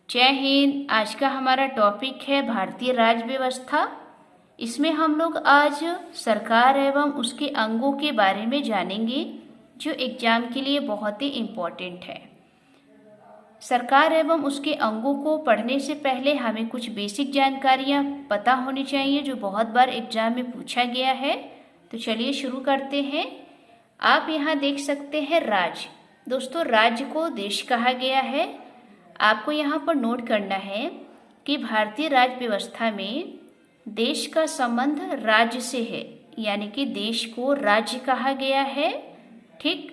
जय हिंद। आज का हमारा टॉपिक है भारतीय राज्य व्यवस्था। इसमें हम लोग आज सरकार एवं उसके अंगों के बारे में जानेंगे जो एग्जाम के लिए बहुत ही इम्पोर्टेंट है। सरकार एवं उसके अंगों को पढ़ने से पहले हमें कुछ बेसिक जानकारियाँ पता होनी चाहिए जो बहुत बार एग्जाम में पूछा गया है। तो चलिए शुरू करते हैं। आप यहाँ देख सकते हैं राज्य। दोस्तों, राज्य को देश कहा गया है। आपको यहाँ पर नोट करना है कि भारतीय राज्य व्यवस्था में देश का संबंध राज्य से है, यानी कि देश को राज्य कहा गया है। ठीक,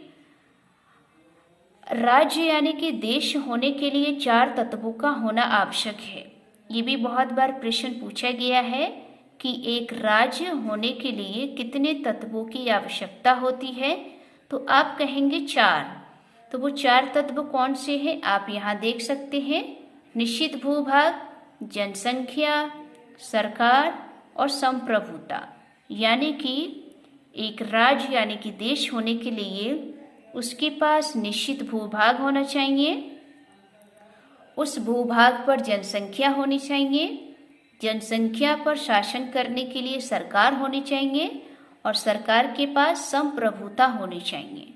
राज्य यानी कि देश होने के लिए 4 तत्वों का होना आवश्यक है। ये भी बहुत बार प्रश्न पूछा गया है कि एक राज्य होने के लिए कितने तत्वों की आवश्यकता होती है, तो आप कहेंगे 4। तो वो 4 तत्व कौन से हैं आप यहाँ देख सकते हैं। निश्चित भूभाग, जनसंख्या, सरकार और संप्रभुता। यानी कि एक राज्य यानी कि देश होने के लिए उसके पास निश्चित भूभाग होना चाहिए, उस भूभाग पर जनसंख्या होनी चाहिए, जनसंख्या पर शासन करने के लिए सरकार होनी चाहिए और सरकार के पास संप्रभुता होनी चाहिए।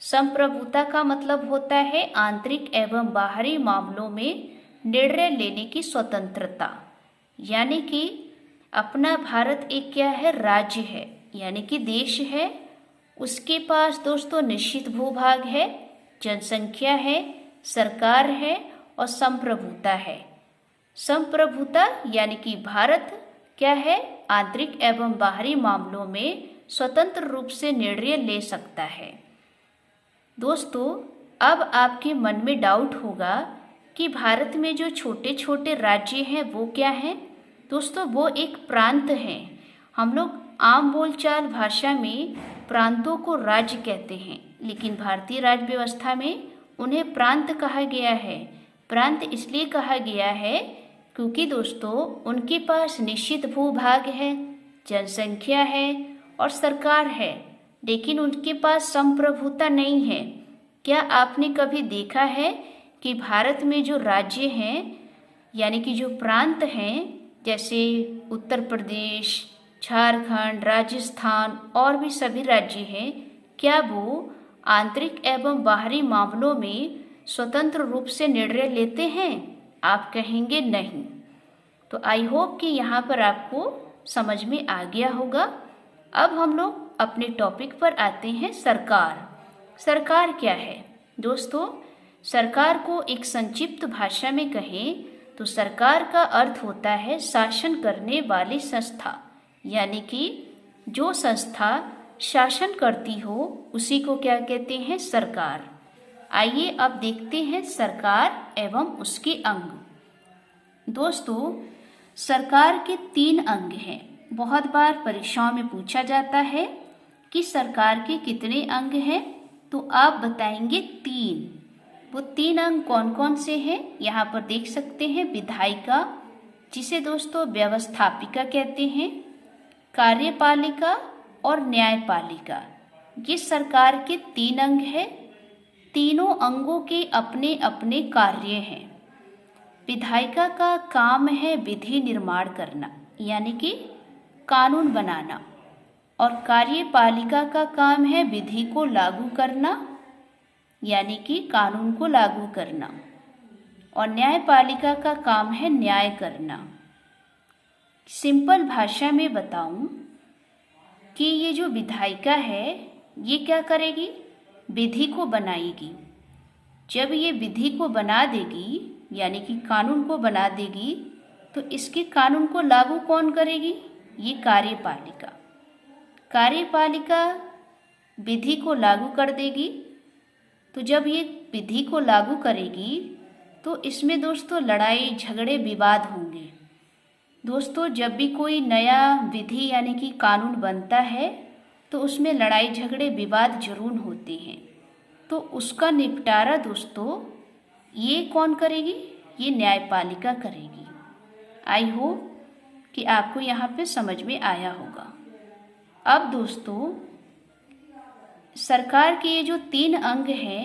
संप्रभुता का मतलब होता है आंतरिक एवं बाहरी मामलों में निर्णय लेने की स्वतंत्रता। यानी कि अपना भारत एक क्या है, राज्य है, यानी कि देश है। उसके पास दोस्तों निश्चित भूभाग है, जनसंख्या है, सरकार है और संप्रभुता है। संप्रभुता यानी कि भारत क्या है, आंतरिक एवं बाहरी मामलों में स्वतंत्र रूप से निर्णय ले सकता है। दोस्तों, अब आपके मन में डाउट होगा कि भारत में जो छोटे छोटे राज्य हैं वो क्या हैं। दोस्तों, वो एक प्रांत हैं। हम लोग आम बोलचाल भाषा में प्रांतों को राज्य कहते हैं, लेकिन भारतीय राज्य व्यवस्था में उन्हें प्रांत कहा गया है। प्रांत इसलिए कहा गया है क्योंकि दोस्तों उनके पास निश्चित भूभाग है, जनसंख्या है और सरकार है, लेकिन उनके पास संप्रभुता नहीं है। क्या आपने कभी देखा है कि भारत में जो राज्य हैं यानी कि जो प्रांत हैं, जैसे उत्तर प्रदेश, झारखंड, राजस्थान और भी सभी राज्य हैं, क्या वो आंतरिक एवं बाहरी मामलों में स्वतंत्र रूप से निर्णय लेते हैं? आप कहेंगे नहीं। तो आई होप कि यहाँ पर आपको समझ में आ गया होगा। अब हम लोग अपने टॉपिक पर आते हैं। सरकार। सरकार क्या है दोस्तों? सरकार को एक संक्षिप्त भाषा में कहें तो सरकार का अर्थ होता है शासन करने वाली संस्था, यानी कि जो संस्था शासन करती हो उसी को क्या कहते हैं, सरकार। आइए अब देखते हैं सरकार एवं उसके अंग। दोस्तों, सरकार के 3 अंग हैं। बहुत बार परीक्षाओं में पूछा जाता है कि सरकार के कितने अंग हैं, तो आप बताएंगे 3। वो 3 अंग कौन कौन से हैं यहाँ पर देख सकते हैं। विधायिका, जिसे दोस्तों व्यवस्थापिका कहते हैं, कार्यपालिका और न्यायपालिका। ये सरकार के 3 अंग हैं। तीनों अंगों के अपने अपने कार्य हैं। विधायिका का काम है विधि निर्माण करना, यानी कि कानून बनाना, और कार्यपालिका का काम है विधि को लागू करना, यानी कि कानून को लागू करना, और न्यायपालिका का काम है न्याय करना। सिंपल भाषा में बताऊं कि ये जो विधायिका है ये क्या करेगी, विधि को बनाएगी। जब ये विधि को बना देगी यानी कि कानून को बना देगी, तो इसके कानून को लागू कौन करेगी, ये कार्यपालिका। कार्यपालिका विधि को लागू कर देगी। तो जब ये विधि को लागू करेगी तो इसमें दोस्तों लड़ाई झगड़े विवाद होंगे। दोस्तों, जब भी कोई नया विधि यानी कि कानून बनता है तो उसमें लड़ाई झगड़े विवाद जरूर होते हैं। तो उसका निपटारा दोस्तों ये कौन करेगी, ये न्यायपालिका करेगी। आई होप कि आपको यहाँ पे समझ में आया होगा। अब दोस्तों, सरकार के ये जो 3 अंग हैं,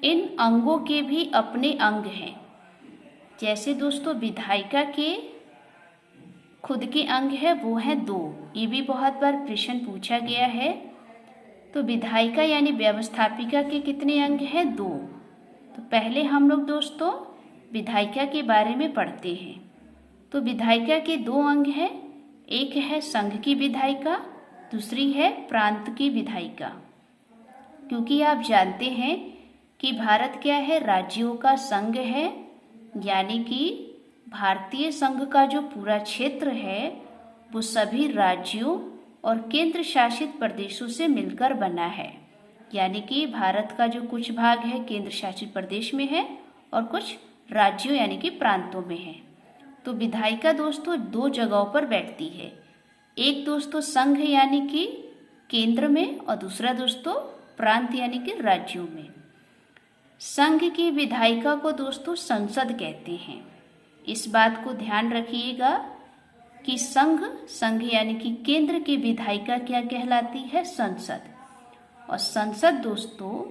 इन अंगों के भी अपने अंग हैं। जैसे दोस्तों विधायिका के खुद के अंग है वो है 2। ये भी बहुत बार प्रश्न पूछा गया है। तो विधायिका यानी व्यवस्थापिका के कितने अंग हैं? 2। तो पहले हम लोग दोस्तों विधायिका के बारे में पढ़ते हैं। तो विधायिका के 2 अंग हैं, एक है संघ की विधायिका, दूसरी है प्रांत की विधायिका। क्योंकि आप जानते हैं कि भारत क्या है? राज्यों का संघ है, यानी कि भारतीय संघ का जो पूरा क्षेत्र है वो सभी राज्यों और केंद्र शासित प्रदेशों से मिलकर बना है। यानी कि भारत का जो कुछ भाग है केंद्र शासित प्रदेश में है और कुछ राज्यों यानी कि प्रांतों में है। तो विधायिका दोस्तों 2 जगहों पर बैठती है, एक दोस्तों संघ यानी कि केंद्र में और दूसरा दोस्तों प्रांत यानी कि राज्यों में। संघ की विधायिका को दोस्तों संसद कहते हैं। इस बात को ध्यान रखिएगा कि संघ यानी कि केंद्र की विधायिका क्या कहलाती है? संसद। और संसद दोस्तों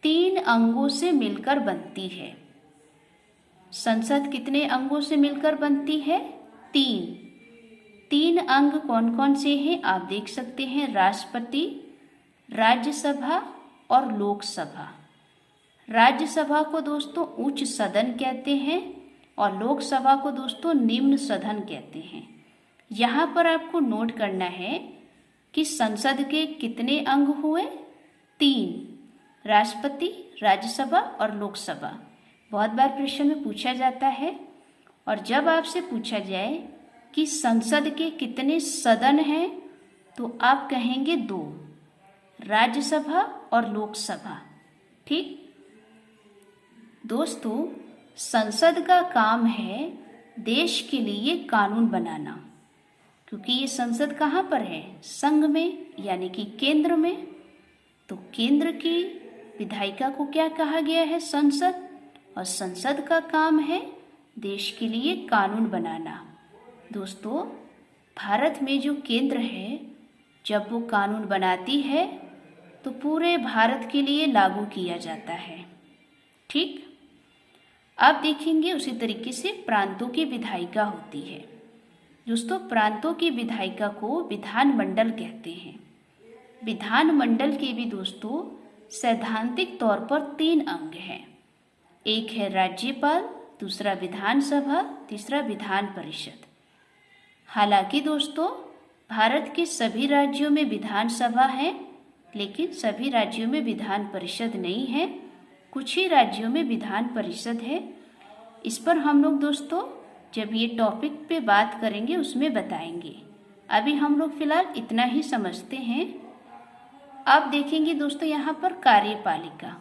3 अंगों से मिलकर बनती है। संसद कितने अंगों से मिलकर बनती है? 3 अंग कौन कौन से हैं आप देख सकते हैं, राष्ट्रपति, राज्यसभा और लोकसभा। राज्यसभा को दोस्तों उच्च सदन कहते हैं और लोकसभा को दोस्तों निम्न सदन कहते हैं। यहाँ पर आपको नोट करना है कि संसद के कितने अंग हुए? 3, राष्ट्रपति, राज्यसभा और लोकसभा। बहुत बार प्रश्न में पूछा जाता है। और जब आपसे पूछा जाए कि संसद के कितने सदन हैं तो आप कहेंगे 2, राज्यसभा और लोकसभा। ठीक दोस्तों, संसद का काम है देश के लिए कानून बनाना, क्योंकि ये संसद कहाँ पर है? संघ में यानी कि केंद्र में। तो केंद्र की विधायिका को क्या कहा गया है? संसद। और संसद का काम है देश के लिए कानून बनाना। दोस्तों, भारत में जो केंद्र है जब वो कानून बनाती है तो पूरे भारत के लिए लागू किया जाता है। ठीक, अब देखेंगे उसी तरीके से प्रांतों की विधायिका होती है। दोस्तों, प्रांतों की विधायिका को विधानमंडल कहते हैं। विधानमंडल के भी दोस्तों सैद्धांतिक तौर पर 3 अंग हैं, एक है राज्यपाल, दूसरा विधानसभा, तीसरा विधान परिषद। हालांकि दोस्तों भारत के सभी राज्यों में विधानसभा है, लेकिन सभी राज्यों में विधान परिषद नहीं है। कुछ ही राज्यों में विधान परिषद है। इस पर हम लोग दोस्तों जब ये टॉपिक पे बात करेंगे उसमें बताएंगे। अभी हम लोग फिलहाल इतना ही समझते हैं। अब देखेंगे दोस्तों यहाँ पर कार्यपालिका।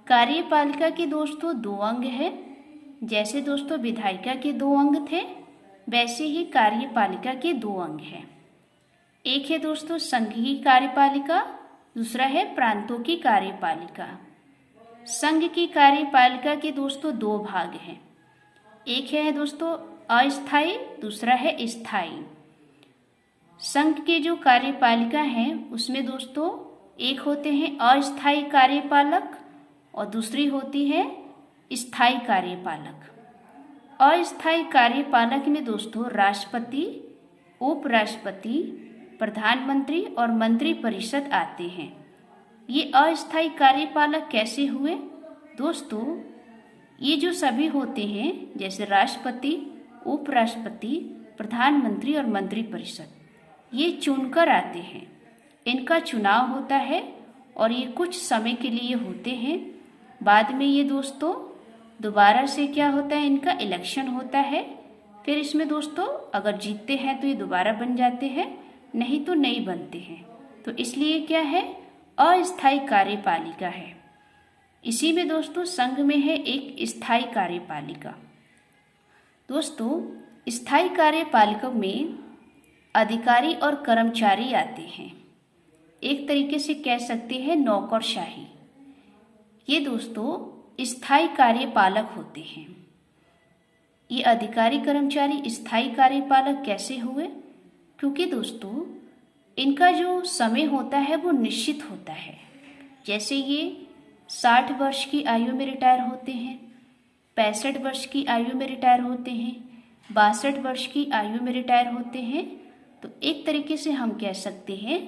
कार्यपालिका के दोस्तों 2 अंग है। जैसे दोस्तों विधायिका के 2 अंग थे, वैसे ही कार्यपालिका के 2 अंग हैं। एक है दोस्तों संघ की कार्यपालिका, दूसरा है प्रांतों की कार्यपालिका। संघ की कार्यपालिका के दोस्तों 2 भाग हैं, एक है दोस्तों अस्थायी, दूसरा है स्थायी। संघ के जो कार्यपालिका हैं उसमें दोस्तों एक होते हैं अस्थायी कार्यपालक और दूसरी होती है स्थायी कार्यपालक। अस्थायी कार्यपालक में दोस्तों राष्ट्रपति, उपराष्ट्रपति, प्रधानमंत्री और मंत्रिपरिषद आते हैं। ये अस्थायी कार्यपालक कैसे हुए? दोस्तों ये जो सभी होते हैं जैसे राष्ट्रपति, उपराष्ट्रपति, प्रधानमंत्री और मंत्रिपरिषद, ये चुनकर आते हैं। इनका चुनाव होता है और ये कुछ समय के लिए होते हैं। बाद में ये दोस्तों दोबारा से क्या होता है, इनका इलेक्शन होता है। फिर इसमें दोस्तों अगर जीतते हैं तो ये दोबारा बन जाते हैं, नहीं तो नहीं बनते हैं। तो इसलिए क्या है, अस्थायी कार्यपालिका है। इसी में दोस्तों संघ में है एक स्थायी कार्यपालिका। दोस्तों स्थायी कार्यपालिका में अधिकारी और कर्मचारी आते हैं, एक तरीके से कह सकते हैं नौकरशाही। ये दोस्तों स्थायी कार्यपालक होते हैं। ये अधिकारी कर्मचारी स्थायी कार्यपालक कैसे हुए? क्योंकि दोस्तों इनका जो समय होता है वो निश्चित होता है। जैसे ये 60 वर्ष की आयु में रिटायर होते हैं, 65 वर्ष की आयु में रिटायर होते हैं, 62 वर्ष की आयु में रिटायर होते हैं, तो एक तरीके से हम कह सकते हैं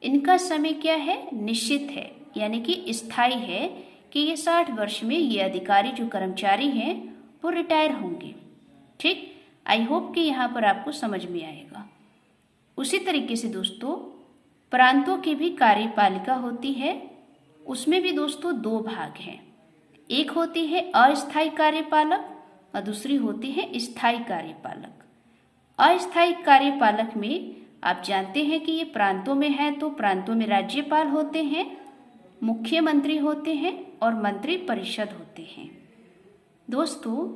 इनका समय क्या है, निश्चित है, यानी कि स्थायी है कि ये 60 वर्ष में ये अधिकारी जो कर्मचारी हैं वो रिटायर होंगे। ठीक, आई होप कि यहाँ पर आपको समझ में आएगा। उसी तरीके से दोस्तों प्रांतों की भी कार्यपालिका होती है, उसमें भी दोस्तों 2 भाग हैं। एक होती है अस्थायी कार्यपालक और दूसरी होती है स्थायी कार्यपालक। अस्थायी कार्यपालक में आप जानते हैं कि ये प्रांतों में है, तो प्रांतों में राज्यपाल होते हैं, मुख्यमंत्री होते हैं और मंत्री परिषद होते हैं। दोस्तों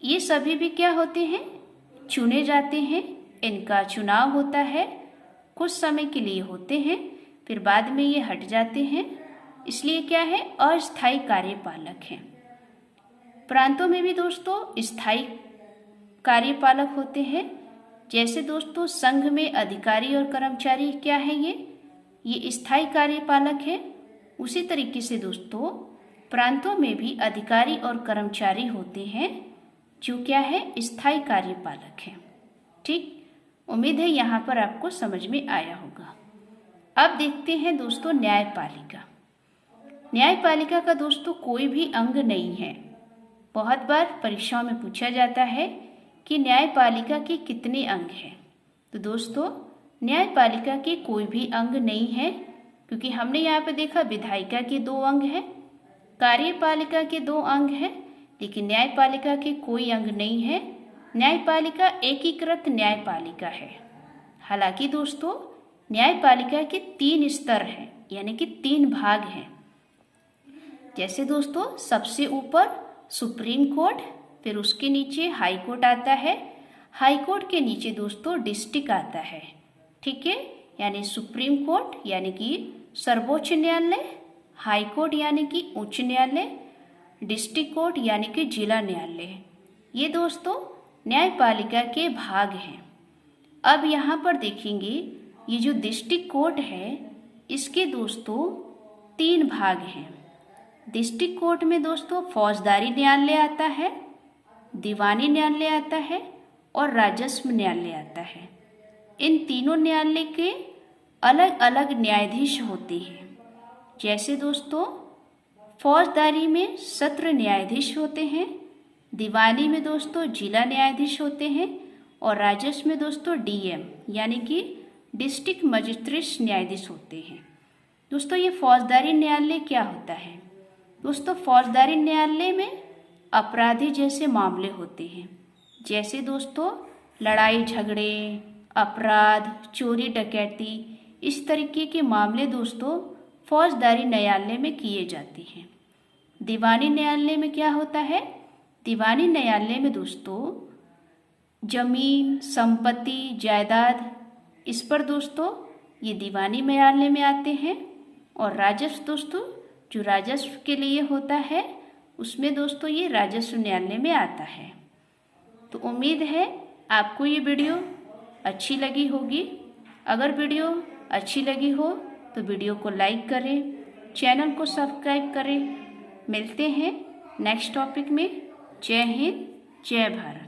ये सभी भी क्या होते हैं, चुने जाते हैं, इनका चुनाव होता है, कुछ समय के लिए होते हैं, फिर बाद में ये हट जाते हैं, इसलिए क्या है, अस्थायी कार्यपालक हैं। प्रांतों में भी दोस्तों स्थायी कार्यपालक होते हैं, जैसे दोस्तों संघ में अधिकारी और कर्मचारी क्या है, ये स्थायी कार्यपालक है। उसी तरीके से दोस्तों प्रांतों में भी अधिकारी और कर्मचारी होते हैं जो क्या है, स्थायी कार्यपालक हैं। ठीक, उम्मीद है यहाँ पर आपको समझ में आया होगा। अब देखते हैं दोस्तों न्यायपालिका। न्यायपालिका का दोस्तों कोई भी अंग नहीं है। बहुत बार परीक्षाओं में पूछा जाता है कि न्यायपालिका के कितने अंग हैं, तो दोस्तों न्यायपालिका के कोई भी अंग नहीं है, क्योंकि हमने यहाँ पे देखा विधायिका के 2 अंग हैं, कार्यपालिका के 2 अंग हैं, लेकिन न्यायपालिका के कोई अंग नहीं है। न्यायपालिका एकीकृत न्यायपालिका है। हालांकि दोस्तों न्यायपालिका के 3 स्तर हैं, यानी कि 3 भाग हैं। जैसे दोस्तों सबसे ऊपर सुप्रीम कोर्ट, फिर उसके नीचे हाई कोर्ट आता है, हाई कोर्ट के नीचे दोस्तों डिस्ट्रिक्ट आता है। ठीक है, यानी सुप्रीम कोर्ट यानी कि सर्वोच्च न्यायालय, हाई कोर्ट यानी कि उच्च न्यायालय, डिस्ट्रिक्ट कोर्ट यानी कि जिला न्यायालय। ये दोस्तों न्यायपालिका के भाग हैं। अब यहाँ पर देखेंगे ये जो डिस्ट्रिक्ट कोर्ट है इसके दोस्तों 3 भाग हैं। डिस्ट्रिक्ट कोर्ट में दोस्तों फौजदारी न्यायालय आता है, दीवानी न्यायालय आता है और राजस्व न्यायालय आता है। इन तीनों न्यायालय के अलग अलग न्यायाधीश होते हैं। जैसे दोस्तों फौजदारी में सत्र न्यायाधीश होते हैं, दीवानी में दोस्तों जिला न्यायाधीश होते हैं और राजस्व में दोस्तों डीएम यानी कि डिस्ट्रिक्ट मजिस्ट्रेट न्यायाधीश होते हैं। दोस्तों ये फौजदारी न्यायालय क्या होता है, दोस्तों फौजदारी न्यायालय में अपराधी जैसे मामले होते हैं, जैसे दोस्तों लड़ाई झगड़े, अपराध, चोरी डकैती, इस तरीके के मामले दोस्तों फौजदारी न्यायालय में किए जाते हैं। दीवानी न्यायालय में क्या होता है, दीवानी न्यायालय में दोस्तों जमीन, संपत्ति, जायदाद, इस पर दोस्तों ये दीवानी न्यायालय में आते हैं। और राजस्व दोस्तों जो राजस्व के लिए होता है उसमें दोस्तों ये राजस्व न्यायालय में आता है। तो उम्मीद है आपको ये वीडियो अच्छी लगी होगी। अगर वीडियो अच्छी लगी हो तो वीडियो को लाइक करें, चैनल को सब्सक्राइब करें। मिलते हैं नेक्स्ट टॉपिक में। जय हिंद, जय भारत।